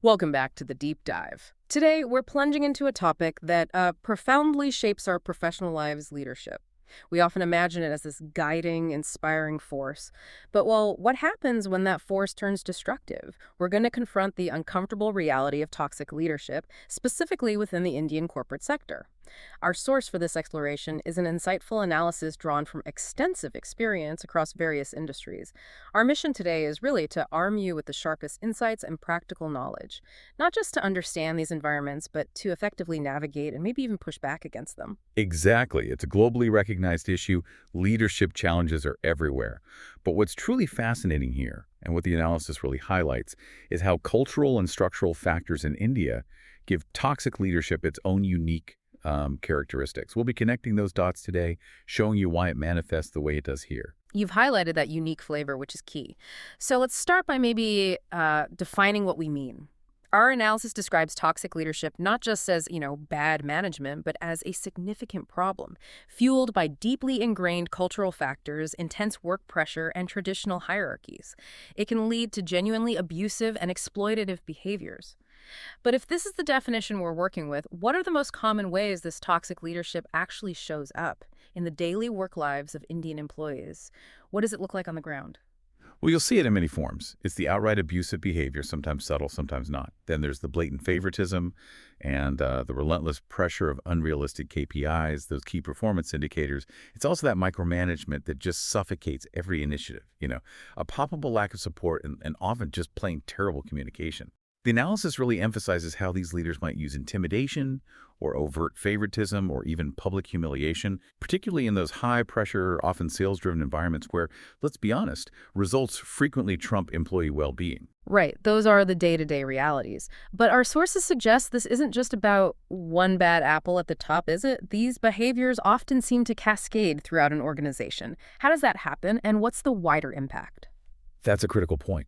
Welcome back to the deep dive. Today, we're plunging into a topic that profoundly shapes our professional lives' leadership. We often imagine it as this guiding, inspiring force. But, well, what happens when that force turns destructive? We're going to confront the uncomfortable reality of toxic leadership, specifically within the Indian corporate sector. Our source for this exploration is an insightful analysis drawn from extensive experience across various industries. Our mission today is really to arm you with the sharpest insights and practical knowledge, not just to understand these environments, but to effectively navigate and maybe even push back against them. Exactly. It's a globally recognized issue. Leadership challenges are everywhere. But what's truly fascinating here, and what the analysis really highlights, is how cultural and structural factors in India give toxic leadership its own unique characteristics. We'll be connecting those dots today, showing you why it manifests the way it does here. You've highlighted that unique flavor, which is key. So let's start by maybe defining what we mean. Our analysis describes toxic leadership not just as, bad management, but as a significant problem, fueled by deeply ingrained cultural factors, intense work pressure, and traditional hierarchies. It can lead to genuinely abusive and exploitative behaviors. But if this is the definition we're working with, what are the most common ways this toxic leadership actually shows up in the daily work lives of Indian employees? What does it look like on the ground? Well, you'll see it in many forms. It's the outright abusive behavior, sometimes subtle, sometimes not. Then there's the blatant favoritism and the relentless pressure of unrealistic KPIs, those key performance indicators. It's also that micromanagement that just suffocates every initiative, a palpable lack of support and often just plain terrible communication. The analysis really emphasizes how these leaders might use intimidation or overt favoritism or even public humiliation, particularly in those high-pressure, often sales-driven environments where, let's be honest, results frequently trump employee well-being. Right, those are the day-to-day realities. But our sources suggest this isn't just about one bad apple at the top, is it? These behaviors often seem to cascade throughout an organization. How does that happen, and what's the wider impact? That's a critical point.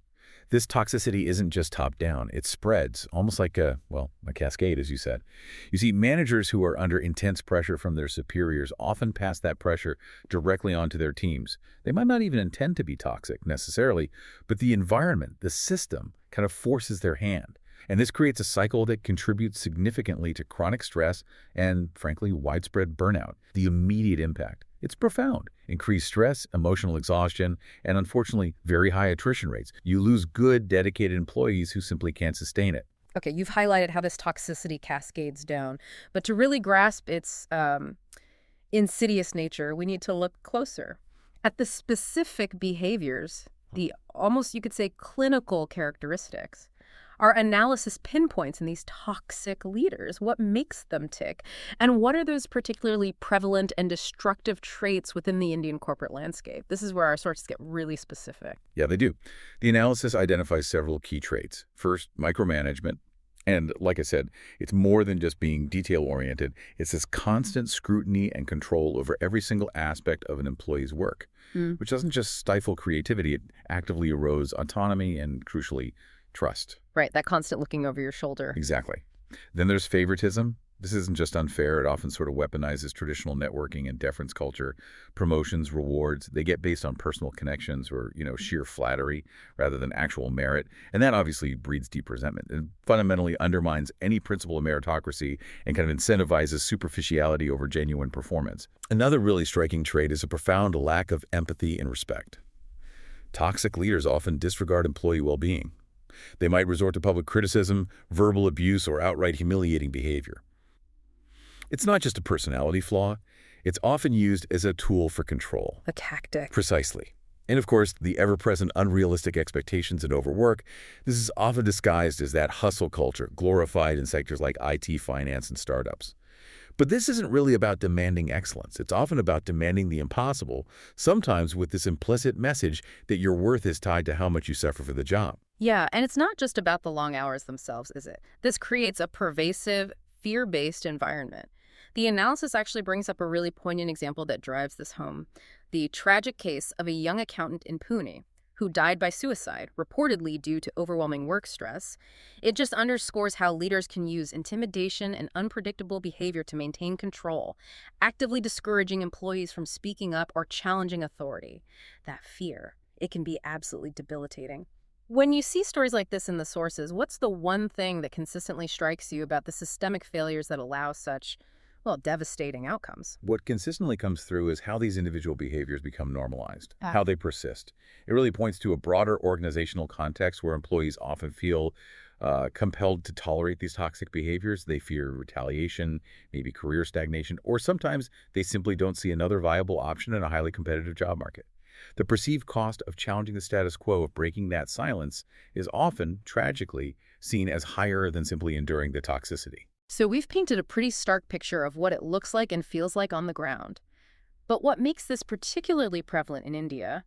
This toxicity isn't just top-down. It spreads, almost like a cascade, as you said. You see, managers who are under intense pressure from their superiors often pass that pressure directly onto their teams. They might not even intend to be toxic, necessarily, but the environment, the system, kind of forces their hand. And this creates a cycle that contributes significantly to chronic stress and, frankly, widespread burnout. The immediate impact. It's profound. Increased stress, emotional exhaustion, and unfortunately, very high attrition rates. You lose good, dedicated employees who simply can't sustain it. Okay, you've highlighted how this toxicity cascades down, but to really grasp its insidious nature, we need to look closer at the specific behaviors, the almost, you could say, clinical characteristics. Our analysis pinpoints in these toxic leaders what makes them tick, and what are those particularly prevalent and destructive traits within the Indian corporate landscape. This is where our sources get really specific. Yeah, they do. The analysis identifies several key traits. First, micromanagement. And like I said, it's more than just being detail-oriented. It's this constant scrutiny and control over every single aspect of an employee's work, which doesn't just stifle creativity, it actively erodes autonomy and, crucially, trust. Right, that constant looking over your shoulder. Exactly. Then there's favoritism. This isn't just unfair. It often sort of weaponizes traditional networking and deference culture. Promotions, rewards, they get based on personal connections or, sheer flattery rather than actual merit. And that obviously breeds deep resentment and fundamentally undermines any principle of meritocracy and kind of incentivizes superficiality over genuine performance. Another really striking trait is a profound lack of empathy and respect. Toxic leaders often disregard employee well-being. They might resort to public criticism, verbal abuse, or outright humiliating behavior. It's not just a personality flaw. It's often used as a tool for control. A tactic. Precisely. And of course, the ever-present unrealistic expectations and overwork, this is often disguised as that hustle culture, glorified in sectors like IT, finance, and startups. But this isn't really about demanding excellence. It's often about demanding the impossible, sometimes with this implicit message that your worth is tied to how much you suffer for the job. Yeah, and it's not just about the long hours themselves, is it? This creates a pervasive, fear-based environment. The analysis actually brings up a really poignant example that drives this home. The tragic case of a young accountant in Pune who died by suicide, reportedly due to overwhelming work stress. It just underscores how leaders can use intimidation and unpredictable behavior to maintain control, actively discouraging employees from speaking up or challenging authority. That fear, it can be absolutely debilitating. When you see stories like this in the sources, what's the one thing that consistently strikes you about the systemic failures that allow such, well, devastating outcomes? What consistently comes through is how these individual behaviors become normalized, Ah, how they persist. It really points to a broader organizational context where employees often feel compelled to tolerate these toxic behaviors. They fear retaliation, maybe career stagnation, or sometimes they simply don't see another viable option in a highly competitive job market. The perceived cost of challenging the status quo, of breaking that silence, is often, tragically, seen as higher than simply enduring the toxicity. so we've painted a pretty stark picture of what it looks like and feels like on the ground. But what makes this particularly prevalent in India?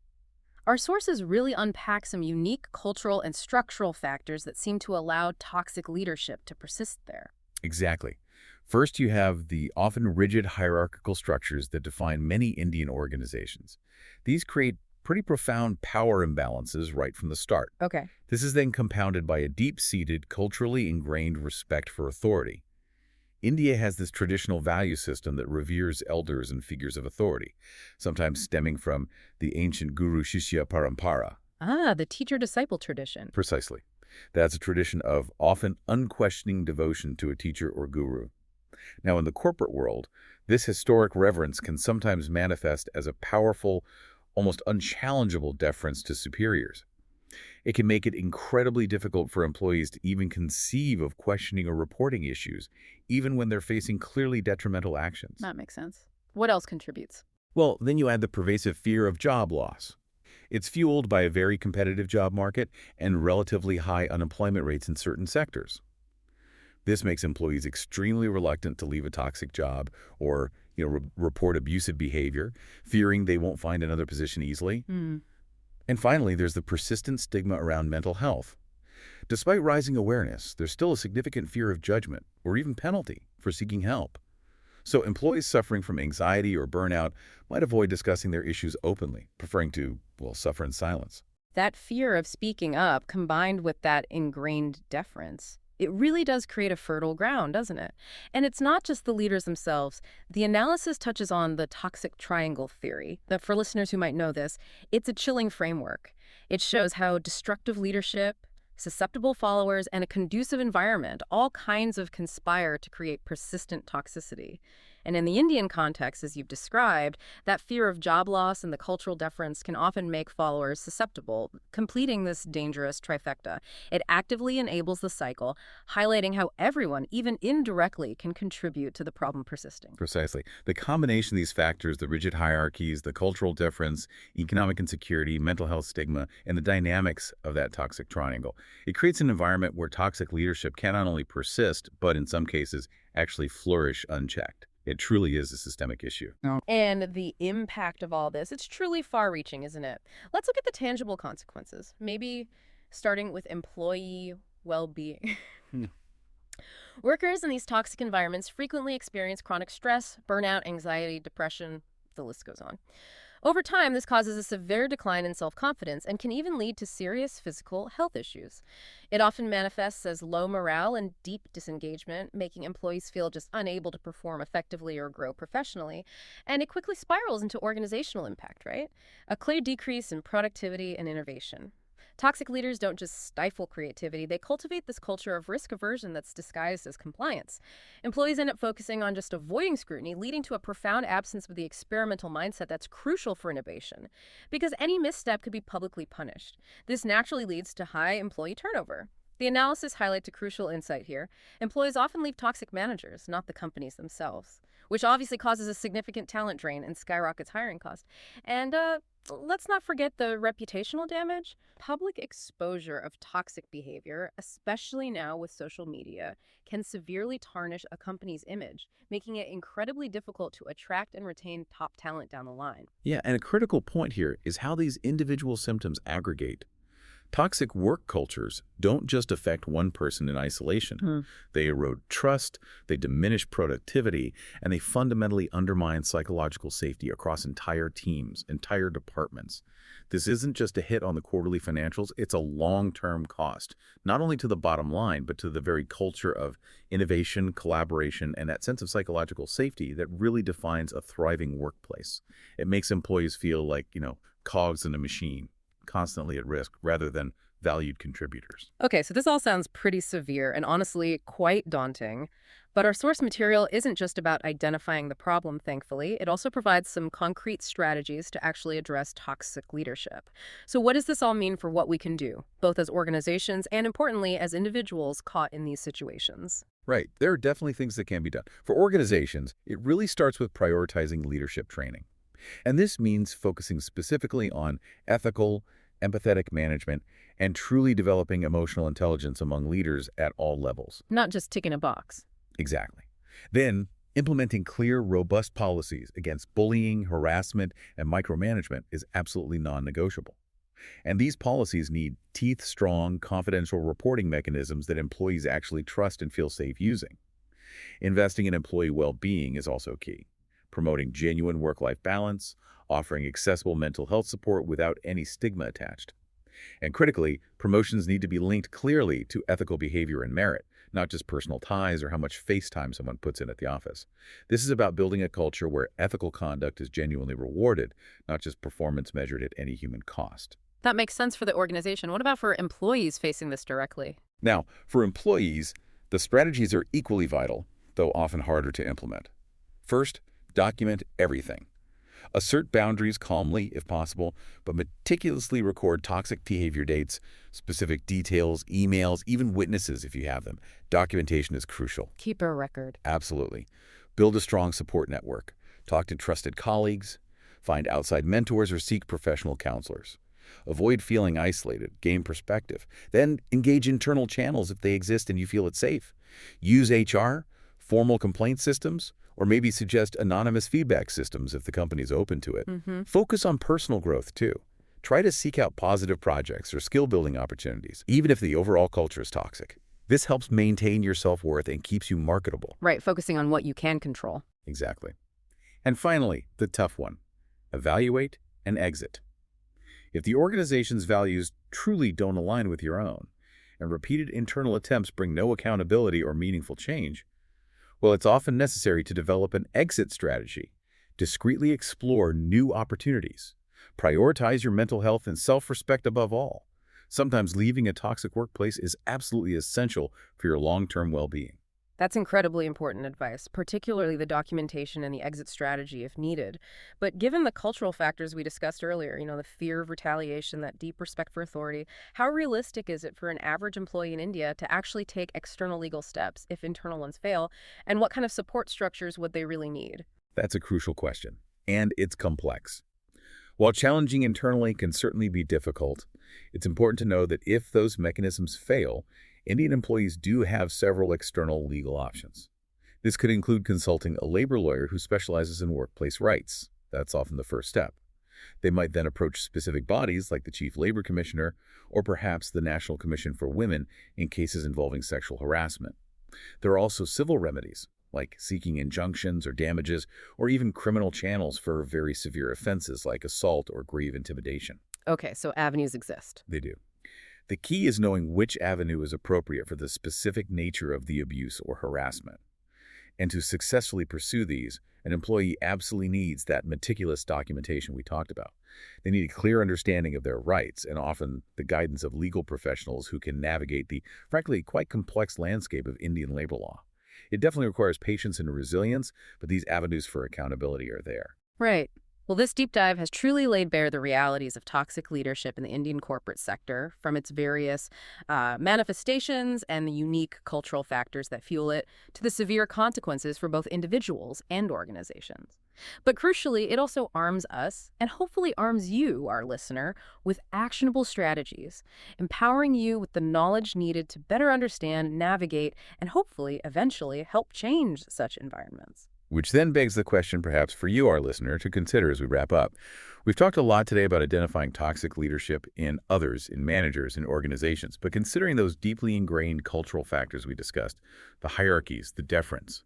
Our sources really unpack some unique cultural and structural factors that seem to allow toxic leadership to persist there. Exactly. First, you have the often rigid hierarchical structures that define many Indian organizations. These create pretty profound power imbalances right from the start. Okay. This is then compounded by a deep-seated, culturally ingrained respect for authority. India has this traditional value system that reveres elders and figures of authority, sometimes stemming from the ancient Guru-Shishya Parampara. Ah, the teacher-disciple tradition. Precisely. That's a tradition of often unquestioning devotion to a teacher or guru. Now, in the corporate world, this historic reverence can sometimes manifest as a powerful, almost unchallengeable deference to superiors. It can make it incredibly difficult for employees to even conceive of questioning or reporting issues, even when they're facing clearly detrimental actions. That makes sense. What else contributes? Well, then you add the pervasive fear of job loss. It's fueled by a very competitive job market and relatively high unemployment rates in certain sectors. This makes employees extremely reluctant to leave a toxic job or, report abusive behavior, fearing they won't find another position easily. Hmm. And finally, there's the persistent stigma around mental health. Despite rising awareness, there's still a significant fear of judgment or even penalty for seeking help. So employees suffering from anxiety or burnout might avoid discussing their issues openly, preferring to, suffer in silence. That fear of speaking up combined with that ingrained deference, it really does create a fertile ground, doesn't it? And it's not just the leaders themselves. The analysis touches on the toxic triangle theory. That for listeners who might know this, it's a chilling framework. It shows how destructive leadership, susceptible followers, and a conducive environment all kinds of conspire to create persistent toxicity. And in the Indian context, as you've described, that fear of job loss and the cultural deference can often make followers susceptible, completing this dangerous trifecta. It actively enables the cycle, highlighting how everyone, even indirectly, can contribute to the problem persisting. Precisely. The combination of these factors, the rigid hierarchies, the cultural difference, economic insecurity, mental health stigma, and the dynamics of that toxic triangle, it creates an environment where toxic leadership can not only persist, but in some cases, actually flourish unchecked. It truly is a systemic issue. And the impact of all this, it's truly far-reaching, isn't it? Let's look at the tangible consequences, maybe starting with employee well-being. Hmm. Workers in these toxic environments frequently experience chronic stress, burnout, anxiety, depression, the list goes on. Over time, this causes a severe decline in self-confidence and can even lead to serious physical health issues. It often manifests as low morale and deep disengagement, making employees feel just unable to perform effectively or grow professionally, and it quickly spirals into organizational impact, right? A clear decrease in productivity and innovation. Toxic leaders don't just stifle creativity, they cultivate this culture of risk aversion that's disguised as compliance. Employees end up focusing on just avoiding scrutiny, leading to a profound absence of the experimental mindset that's crucial for innovation. Because any misstep could be publicly punished. This naturally leads to high employee turnover. The analysis highlights a crucial insight here. Employees often leave toxic managers, not the companies themselves, which obviously causes a significant talent drain and skyrockets hiring costs. And let's not forget the reputational damage. Public exposure of toxic behavior, especially now with social media, can severely tarnish a company's image, making it incredibly difficult to attract and retain top talent down the line. Yeah, and a critical point here is how these individual symptoms aggregate. Toxic work cultures don't just affect one person in isolation. They erode trust, they diminish productivity, and they fundamentally undermine psychological safety across entire teams, entire departments. This isn't just a hit on the quarterly financials, it's a long-term cost, not only to the bottom line, but to the very culture of innovation, collaboration, and that sense of psychological safety that really defines a thriving workplace. It makes employees feel like, cogs in a machine, constantly at risk rather than valued contributors. Okay, so this all sounds pretty severe and honestly quite daunting. But our source material isn't just about identifying the problem, thankfully. It also provides some concrete strategies to actually address toxic leadership. So, what does this all mean for what we can do, both as organizations and, importantly, as individuals caught in these situations? Right, there are definitely things that can be done. For organizations, it really starts with prioritizing leadership training. And this means focusing specifically on ethical, empathetic management and truly developing emotional intelligence among leaders at all levels. Not just ticking a box. Exactly. Then, implementing clear, robust policies against bullying, harassment, and micromanagement is absolutely non-negotiable. And these policies need teeth-strong, confidential reporting mechanisms that employees actually trust and feel safe using. Investing in employee well-being is also key. Promoting genuine work-life balance, offering accessible mental health support without any stigma attached. And critically, promotions need to be linked clearly to ethical behavior and merit, not just personal ties or how much face time someone puts in at the office. This is about building a culture where ethical conduct is genuinely rewarded, not just performance measured at any human cost. That makes sense for the organization. What about for employees facing this directly? Now, for employees, the strategies are equally vital, though often harder to implement. First, document everything. Assert boundaries calmly, if possible, but meticulously record toxic behavior dates, specific details, emails, even witnesses if you have them. Documentation is crucial. Keep a record. Absolutely. Build a strong support network. Talk to trusted colleagues. Find outside mentors or seek professional counselors. Avoid feeling isolated. Gain perspective. Then engage internal channels if they exist and you feel it's safe. Use HR, formal complaint systems, or maybe suggest anonymous feedback systems if the company is open to it. Focus on personal growth, too. Try to seek out positive projects or skill-building opportunities, even if the overall culture is toxic. This helps maintain your self-worth and keeps you marketable. Right, focusing on what you can control. Exactly. And finally, the tough one. Evaluate and exit. If the organization's values truly don't align with your own, and repeated internal attempts bring no accountability or meaningful change, well, it's often necessary to develop an exit strategy, discreetly explore new opportunities, prioritize your mental health and self-respect above all. Sometimes leaving a toxic workplace is absolutely essential for your long-term well-being. That's incredibly important advice, particularly the documentation and the exit strategy if needed. But given the cultural factors we discussed earlier, the fear of retaliation, that deep respect for authority, how realistic is it for an average employee in India to actually take external legal steps if internal ones fail? And what kind of support structures would they really need? That's a crucial question, and it's complex. While challenging internally can certainly be difficult, it's important to know that if those mechanisms fail, Indian employees do have several external legal options. This could include consulting a labor lawyer who specializes in workplace rights. That's often the first step. They might then approach specific bodies like the Chief Labor Commissioner or perhaps the National Commission for Women in cases involving sexual harassment. There are also civil remedies, like seeking injunctions or damages, or even criminal channels for very severe offenses like assault or grave intimidation. Okay, so avenues exist. They do. The key is knowing which avenue is appropriate for the specific nature of the abuse or harassment. And to successfully pursue these, an employee absolutely needs that meticulous documentation we talked about. They need a clear understanding of their rights and often the guidance of legal professionals who can navigate the, frankly, quite complex landscape of Indian labor law. It definitely requires patience and resilience, but these avenues for accountability are there. Right. Well, this deep dive has truly laid bare the realities of toxic leadership in the Indian corporate sector, from its various manifestations and the unique cultural factors that fuel it, to the severe consequences for both individuals and organizations. But crucially, it also arms us, and hopefully arms you, our listener, with actionable strategies, empowering you with the knowledge needed to better understand, navigate, and hopefully, eventually, help change such environments. Which then begs the question perhaps for you, our listener, to consider as we wrap up. We've talked a lot today about identifying toxic leadership in others, in managers, in organizations, but considering those deeply ingrained cultural factors we discussed, the hierarchies, the deference,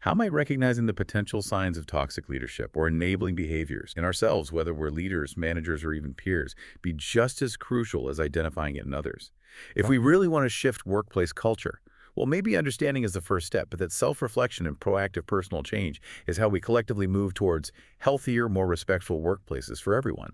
how might recognizing the potential signs of toxic leadership or enabling behaviors in ourselves, whether we're leaders, managers, or even peers, be just as crucial as identifying it in others? If we really want to shift workplace culture, well, maybe understanding is the first step, but that self-reflection and proactive personal change is how we collectively move towards healthier, more respectful workplaces for everyone.